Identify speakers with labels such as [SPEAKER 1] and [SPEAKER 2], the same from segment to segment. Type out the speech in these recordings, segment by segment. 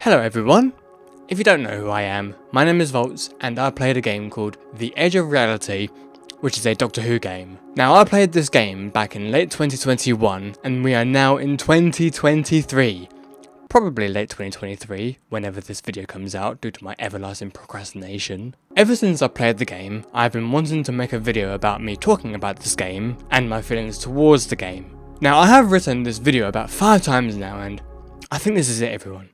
[SPEAKER 1] Hello everyone! If you don't know who I am, my name is Volts and I played a game called The Edge of Reality, which is a Doctor Who game. Now I played this game back in late 2021 and we are now in 2023. Probably late 2023, whenever this video comes out due to my everlasting procrastination. Ever since I played the game, I've been wanting to make a video about me talking about this game and my feelings towards the game. Now I have written this video about 5 times now and I think this is it everyone.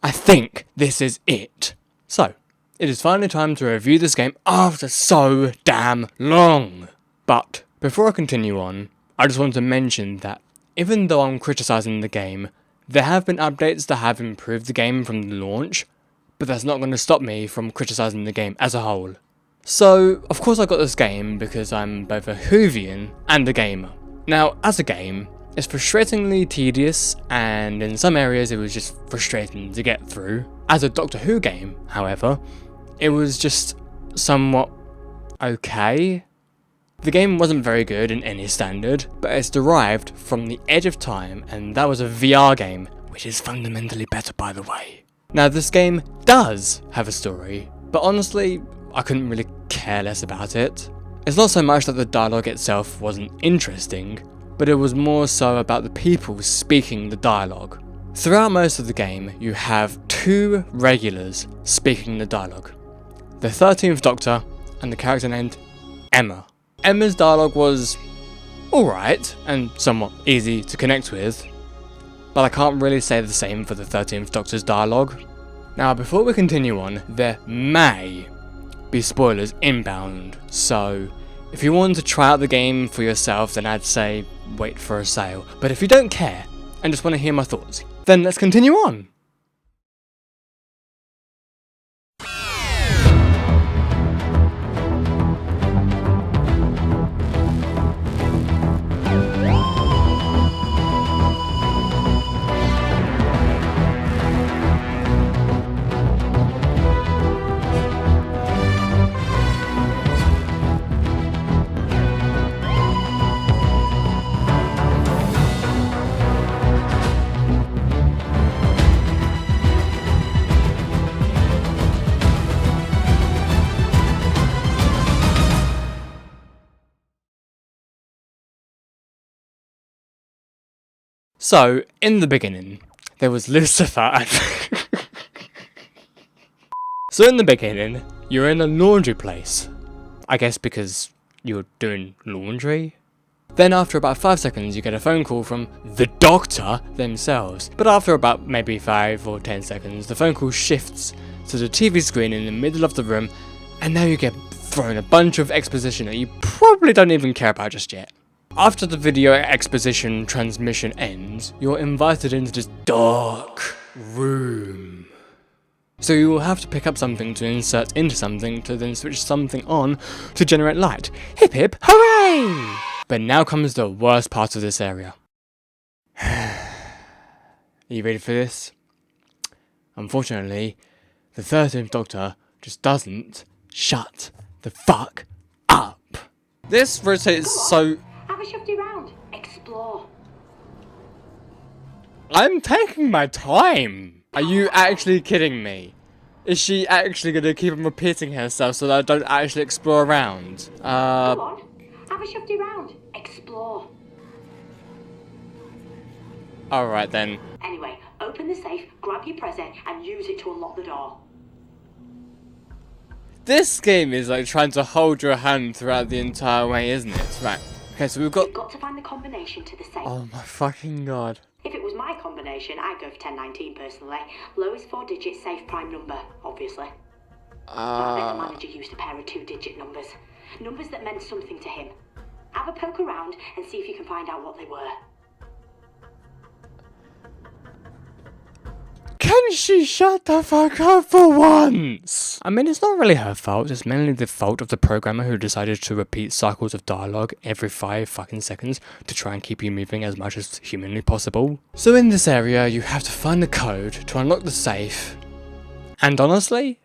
[SPEAKER 1] I think this is it. So, it is finally time to review this game after so damn long. But, before I continue on, I just want to mention that even though I'm criticising the game, there have been updates that have improved the game from the launch, but that's not going to stop me from criticising the game as a whole. So, of course I got this game because I'm both a Whovian and a gamer. Now, as a game, it's frustratingly tedious, and in some areas it was just frustrating to get through. As a Doctor Who game, however, it was just somewhat okay. The game wasn't very good in any standard, but it's derived from The Edge of Time, and that was a VR game, which is fundamentally better by the way. Now this game does have a story, but honestly, I couldn't really care less about it. It's not so much that the dialogue itself wasn't interesting, but it was more so about the people speaking the dialogue. Throughout most of the game, you have 2 regulars speaking the dialogue. The 13th Doctor and the character named Emma. Emma's dialogue was alright and somewhat easy to connect with, but I can't really say the same for the 13th Doctor's dialogue. Now before we continue on, there may be spoilers inbound, so if you want to try out the game for yourself, then I'd say wait for a sale. But if you don't care and just want to hear my thoughts, then let's continue on. So, in the beginning, there was Lucifer and So in the beginning, you're in a laundry place. I guess because you're doing laundry? Then after about 5 seconds, you get a phone call from the Doctor themselves. But after about maybe 5 or 10 seconds, the phone call shifts to the TV screen in the middle of the room, and now you get thrown a bunch of exposition that you probably don't even care about just yet. After the video exposition transmission ends, you're invited into this dark room. So you will have to pick up something to insert into something to then switch something on to generate light. Hip hip hooray! But now comes the worst part of this area. Are you ready for this? Unfortunately, the 13th Doctor just doesn't shut the fuck up. This rotates so...
[SPEAKER 2] Have a shoved around. Explore.
[SPEAKER 1] I'm taking my time. Are you actually kidding me? Is she actually going to keep on repeating herself so that I don't actually explore around?
[SPEAKER 2] Go on. Have a shoved around. Explore.
[SPEAKER 1] Alright then.
[SPEAKER 2] Anyway, open the safe, grab your present, and use it to unlock the door.
[SPEAKER 1] This game is like trying to hold your hand throughout the entire way, isn't it? Right. Okay, so we've got...
[SPEAKER 2] You've got to find the combination to the safe.
[SPEAKER 1] Oh my fucking god.
[SPEAKER 2] If it was my combination, I'd go for 1019 personally. Lowest 4-digit safe prime number, obviously. I bet the manager used a pair of 2-digit numbers. Numbers that meant something to him. Have a poke around and see if you can find out what they were.
[SPEAKER 1] Can she shut the fuck up for once? I mean, it's not really her fault, it's mainly the fault of the programmer who decided to repeat cycles of dialogue every 5 fucking seconds to try and keep you moving as much as humanly possible. So in this area, you have to find the code to unlock the safe. And honestly,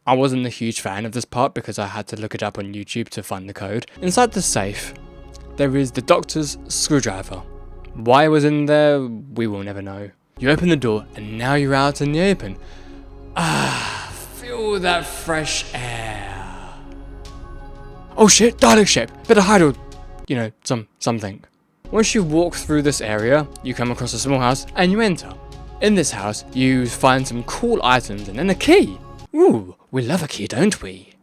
[SPEAKER 1] I wasn't a huge fan of this part because I had to look it up on YouTube to find the code. Inside the safe, there is the Doctor's screwdriver. Why it was in there, we will never know. You open the door and now you're out in the open. Feel that fresh air. Oh shit, Dalek ship. Better hide or, something. Once you walk through this area, you come across a small house and you enter. In this house, you find some cool items and then a key. Ooh, we love a key, don't we?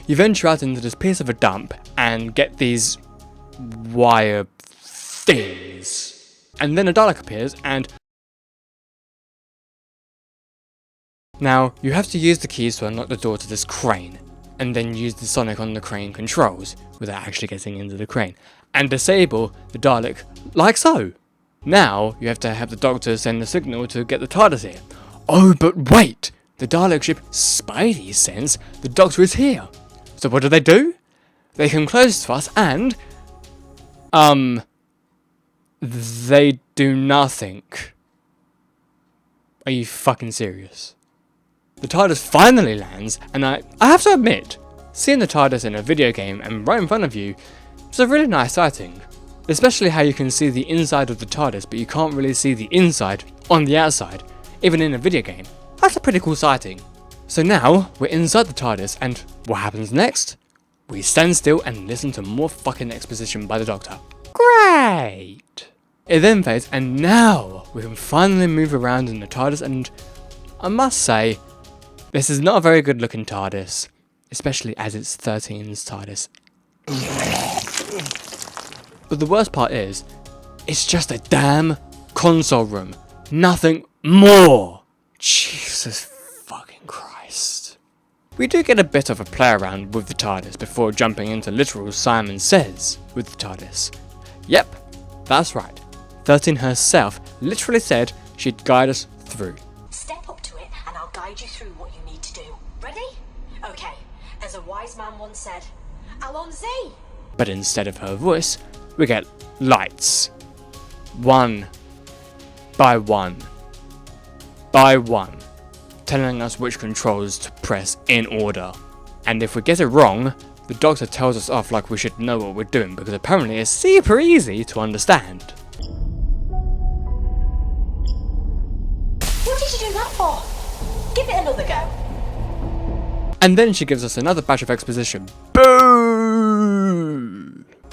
[SPEAKER 1] You venture out into this piece of a dump and get these wire things. And then a Dalek appears and... Now, you have to use the keys to unlock the door to this crane, and then use the sonic on the crane controls, without actually getting into the crane, and disable the Dalek like so. Now, you have to have the Doctor send the signal to get the TARDIS here. Oh, but wait! The Dalek ship Spidey sense the Doctor is here. So what do? They come close to us and... they do nothing. Are you fucking serious? The TARDIS finally lands, and I have to admit, seeing the TARDIS in a video game and right in front of you is a really nice sighting. Especially how you can see the inside of the TARDIS, but you can't really see the inside on the outside, even in a video game. That's a pretty cool sighting. So now, we're inside the TARDIS, and what happens next? We stand still and listen to more fucking exposition by the Doctor. Great! It then fades, and now we can finally move around in the TARDIS, and I must say, this is not a very good looking TARDIS, especially as it's 13's TARDIS. But the worst part is, it's just a damn console room. Nothing more. Jesus fucking Christ. We do get a bit of a play around with the TARDIS before jumping into literal Simon Says with the TARDIS. Yep, that's right. 13 herself literally said she'd guide us through.
[SPEAKER 2] Step up to it and I'll guide you through what you need to do. Ready? Okay, as a wise man once said, Allons-y!
[SPEAKER 1] But instead of her voice, we get lights. One by one. By one. Telling us which controls to press in order. And if we get it wrong, the Doctor tells us off like we should know what we're doing because apparently it's super easy to understand.
[SPEAKER 2] What did you do that for? Give it another go.
[SPEAKER 1] And then she gives us another batch of exposition. Boo!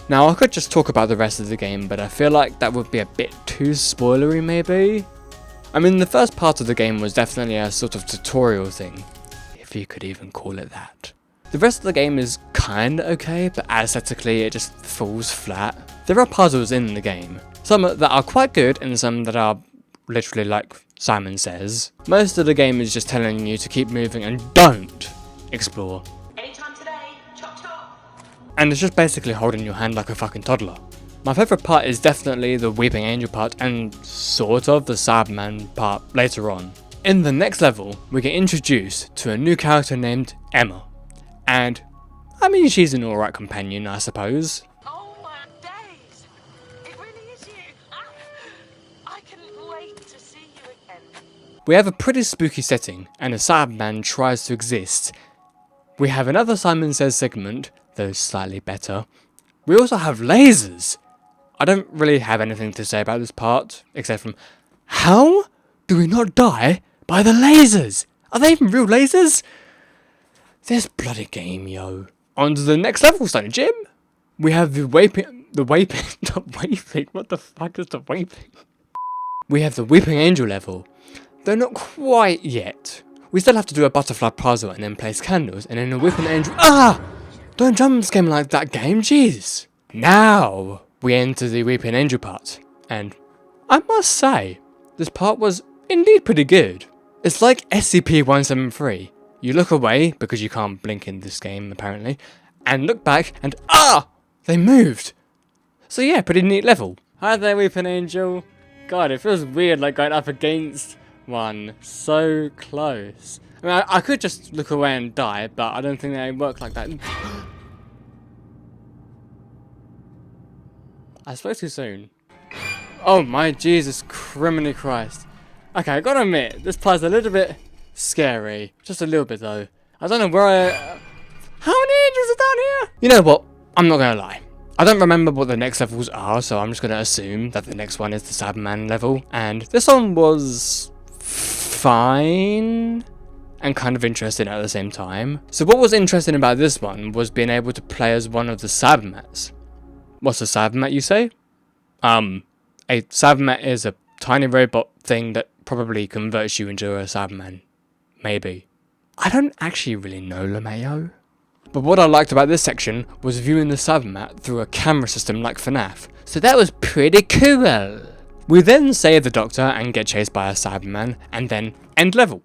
[SPEAKER 1] Now I could just talk about the rest of the game, but I feel like that would be a bit too spoilery maybe. I mean, the first part of the game was definitely a sort of tutorial thing, if you could even call it that. The rest of the game is kinda okay, but aesthetically it just falls flat. There are puzzles in the game, some that are quite good and some that are literally like Simon Says. Most of the game is just telling you to keep moving and don't explore.
[SPEAKER 2] Anytime today, chop chop.
[SPEAKER 1] And it's just basically holding your hand like a fucking toddler. My favourite part is definitely the Weeping Angel part and sort of the Cyberman part later on. In the next level, we get introduced to a new character named Emma. And, I mean, she's an alright companion, I suppose.
[SPEAKER 3] Oh my days! It really is you! I couldn't wait to see you again.
[SPEAKER 1] We have a pretty spooky setting, and a Cyberman tries to exist. We have another Simon Says segment, though slightly better. We also have lasers! I don't really have anything to say about this part, except from, how do we not die by the lasers? Are they even real lasers? This bloody game, yo. On to the next level, Sonny Jim. We have the Weeping, what the fuck is the Weeping? We have the Weeping Angel level, though not quite yet. We still have to do a butterfly puzzle and then place candles, and then a Weeping Angel, don't jump scare me like that game, jeez. Now, we enter the Weeping Angel part, and I must say, this part was indeed pretty good. It's like SCP-173. You look away, because you can't blink in this game apparently, and look back and they moved. So yeah, pretty neat level. Hi there, Weeping Angel. God, it feels weird like going up against one so close. I mean, I could just look away and die, but I don't think they work like that. I spoke too soon. Oh my Jesus criminy Christ. Okay, I gotta admit, this part's a little bit scary. Just a little bit though. I don't know where how many angels are down here? You know what? I'm not gonna lie. I don't remember what the next levels are, so I'm just going to assume that the next one is the Cyberman level. And this one was fine and kind of interesting at the same time. So what was interesting about this one was being able to play as one of the Cybermats. What's a Cybermat, you say? A Cybermat is a tiny robot thing that probably converts you into a Cyberman. Maybe. I don't actually really know, LeMayo. But what I liked about this section was viewing the Cybermat through a camera system like FNAF. So that was pretty cool. We then save the Doctor and get chased by a Cyberman, and then end level.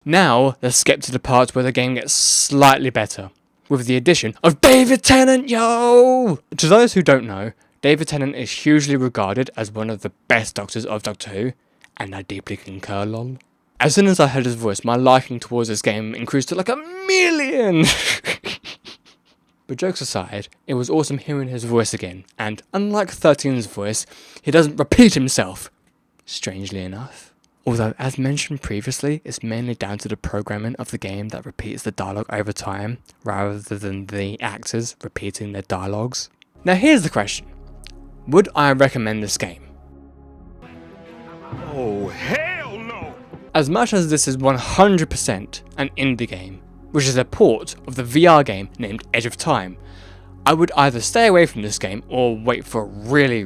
[SPEAKER 1] Now, let's skip to the part where the game gets slightly better, with the addition of David Tennant, yo! To those who don't know, David Tennant is hugely regarded as one of the best Doctors of Doctor Who, and I deeply concur, lol. As soon as I heard his voice, my liking towards this game increased to like 1,000,000! But jokes aside, it was awesome hearing his voice again, and unlike 13's voice, he doesn't repeat himself, strangely enough. Although, as mentioned previously, it's mainly down to the programming of the game that repeats the dialogue over time, rather than the actors repeating their dialogues. Now here's the question. Would I recommend this game?
[SPEAKER 4] Oh, hell no!
[SPEAKER 1] As much as this is 100% an indie game, which is a port of the VR game named Edge of Time, I would either stay away from this game or wait for a really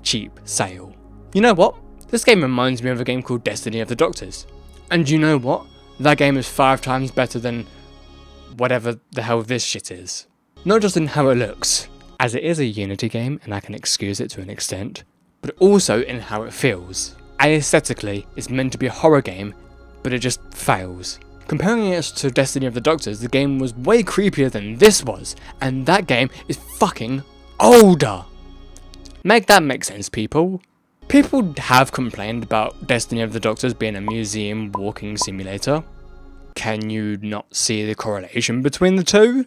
[SPEAKER 1] cheap sale. You know what? This game reminds me of a game called Destiny of the Doctors. And you know what? That game is 5 times better than whatever the hell this shit is. Not just in how it looks, as it is a Unity game and I can excuse it to an extent, but also in how it feels. Aesthetically, it's meant to be a horror game, but it just fails. Comparing it to Destiny of the Doctors, the game was way creepier than this was, and that game is fucking older. Make that make sense, people. People have complained about Destiny of the Doctors being a museum walking simulator. Can you not see the correlation between the two?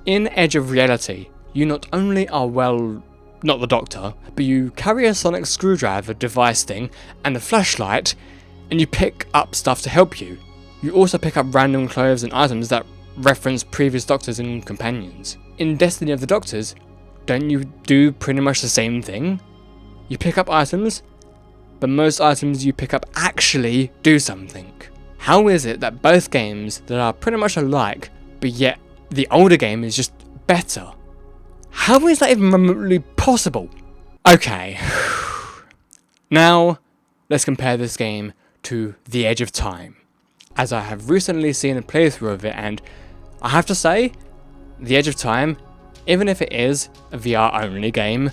[SPEAKER 1] In Edge of Reality, you not only are not the Doctor, but you carry a sonic screwdriver device thing and a flashlight, and you pick up stuff to help you. You also pick up random clothes and items that reference previous Doctors and companions. In Destiny of the Doctors, don't you do pretty much the same thing? You pick up items, but most items you pick up actually do something. How is it that both games that are pretty much alike, but yet the older game is just better? How is that even remotely possible? Okay. Now, let's compare this game to The Edge of Time, as I have recently seen a playthrough of it, and I have to say, The Edge of Time, even if it is a VR only game,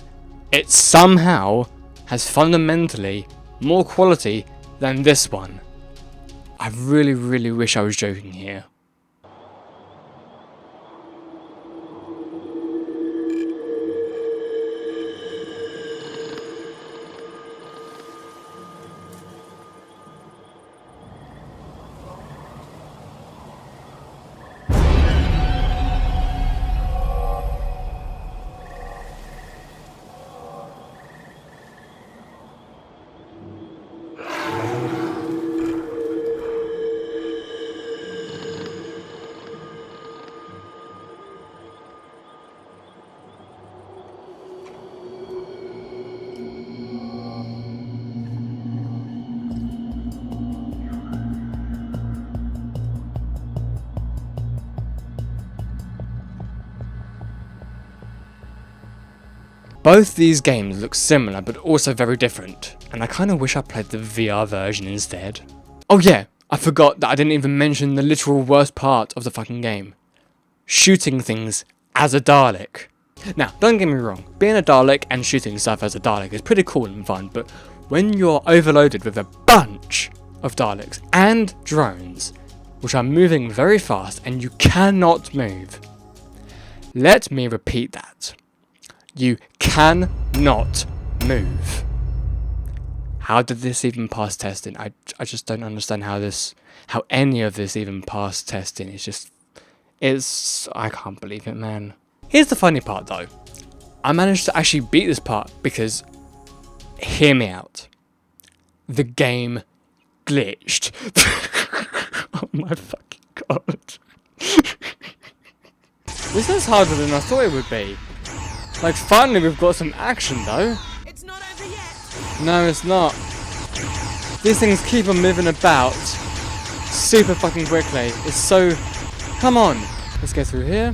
[SPEAKER 1] it somehow has fundamentally more quality than this one. I really wish I was joking here. Both these games look similar but also very different, and I kinda wish I played the VR version instead. Oh yeah, I forgot that I didn't even mention the literal worst part of the fucking game. Shooting things as a Dalek. Now, don't get me wrong, being a Dalek and shooting stuff as a Dalek is pretty cool and fun, but when you're overloaded with a bunch of Daleks and drones, which are moving very fast and you cannot move, let me repeat that. You cannot move. How did this even pass testing? I just don't understand how any of this even passed testing. I can't believe it, man. Here's the funny part though. I managed to actually beat this part because, hear me out, the game glitched. Oh my fucking god. This is harder than I thought it would be. Like, finally we've got some action though.
[SPEAKER 3] It's not over yet.
[SPEAKER 1] No, it's not. These things keep on moving about super fucking quickly. It's so... Come on. Let's go through here.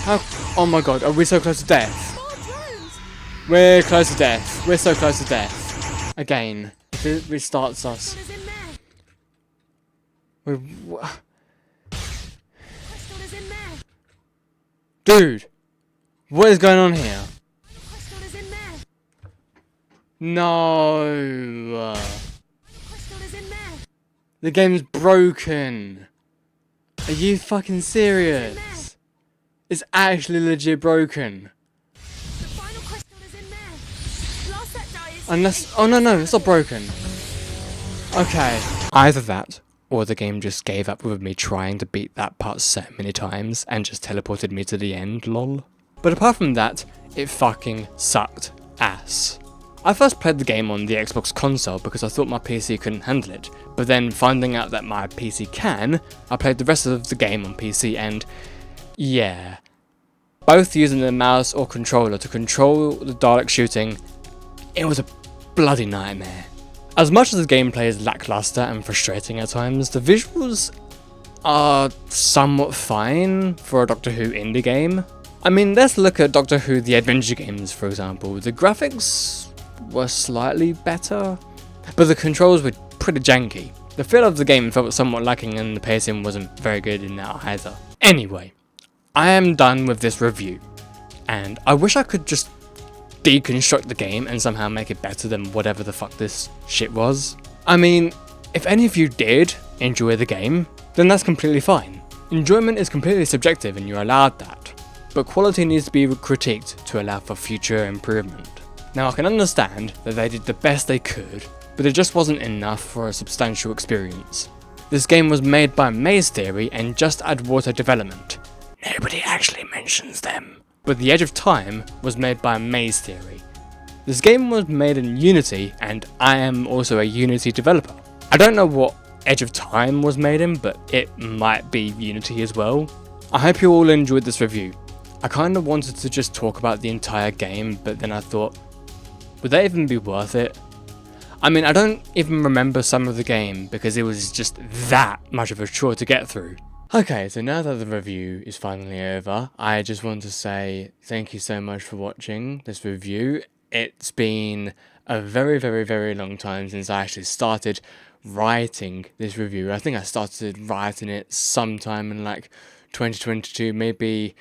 [SPEAKER 1] How... Oh my god, are we so close to death?
[SPEAKER 3] More drones.
[SPEAKER 1] We're close to death. We're so close to death. Again, if it restarts us.
[SPEAKER 3] What is in there? Crystal is in there.
[SPEAKER 1] Dude, what is going on here?
[SPEAKER 3] Crystal is in there.
[SPEAKER 1] No.
[SPEAKER 3] Crystal is in there.
[SPEAKER 1] The game's broken. Are you fucking serious? It's actually legit broken.
[SPEAKER 3] The final crystal is in there. Last set die is...
[SPEAKER 1] Unless... Oh no, it's not broken. Okay. Either that, or the game just gave up with me trying to beat that part so many times and just teleported me to the end, lol. But apart from that, it fucking sucked ass. I first played the game on the Xbox console because I thought my PC couldn't handle it, but then finding out that my PC can, I played the rest of the game on PC and... yeah. Both using the mouse or controller to control the Dalek shooting, it was a bloody nightmare. As much as the gameplay is lackluster and frustrating at times, the visuals are somewhat fine for a Doctor Who indie game. I mean, let's look at Doctor Who The Adventure games, for example. The graphics were slightly better, but the controls were pretty janky. The feel of the game felt somewhat lacking and the pacing wasn't very good in that either. Anyway, I am done with this review, and I wish I could just deconstruct the game and somehow make it better than whatever the fuck this shit was. I mean, if any of you did enjoy the game, then that's completely fine. Enjoyment is completely subjective and you're allowed that, but quality needs to be critiqued to allow for future improvement. Now I can understand that they did the best they could, but it just wasn't enough for a substantial experience. This game was made by Maze Theory and Just Add Water Development. Nobody actually mentions them. But The Edge of Time was made by Maze Theory. This game was made in Unity, and I am also a Unity developer. I don't know what Edge of Time was made in, but it might be Unity as well. I hope you all enjoyed this review. I kind of wanted to just talk about the entire game, but then I thought, would that even be worth it? I mean, I don't even remember some of the game because it was just that much of a chore to get through. Okay, so now that the review is finally over, I just want to say thank you so much for watching this review. It's been a very, very, very long time since I actually started writing this review. I think I started writing it sometime in like 2022, maybe.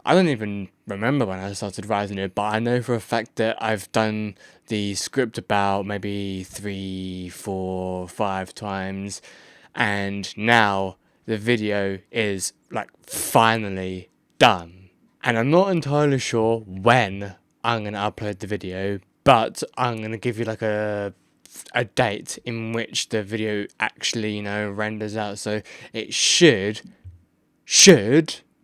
[SPEAKER 1] I don't even remember when I started writing it, but I know for a fact that I've done the script about maybe 3, 4, 5 times, and now the video is like finally done. And I'm not entirely sure when I'm going to upload the video, but I'm going to give you like a date in which the video actually, renders out. So it should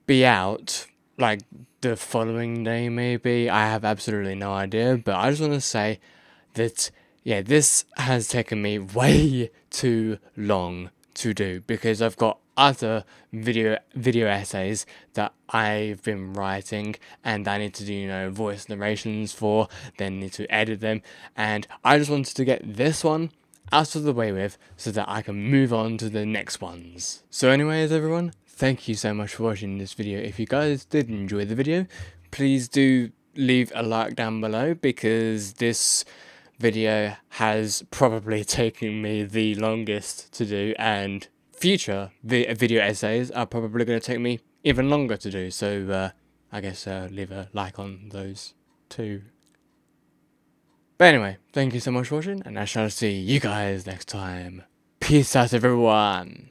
[SPEAKER 1] be out like the following day maybe. I have absolutely no idea, but I just want to say that, yeah, this has taken me way too long to do because I've got other video essays that I've been writing and I need to do, voice narrations for, then need to edit them, and I just wanted to get this one out of the way with so that I can move on to the next ones. So anyways, everyone, thank you so much for watching this video. If you guys did enjoy the video, please do leave a like down below because this video has probably taken me the longest to do, and future video essays are probably going to take me even longer to do, so I guess leave a like on those too. But anyway, thank you so much for watching, and I shall see you guys next time. Peace out, everyone.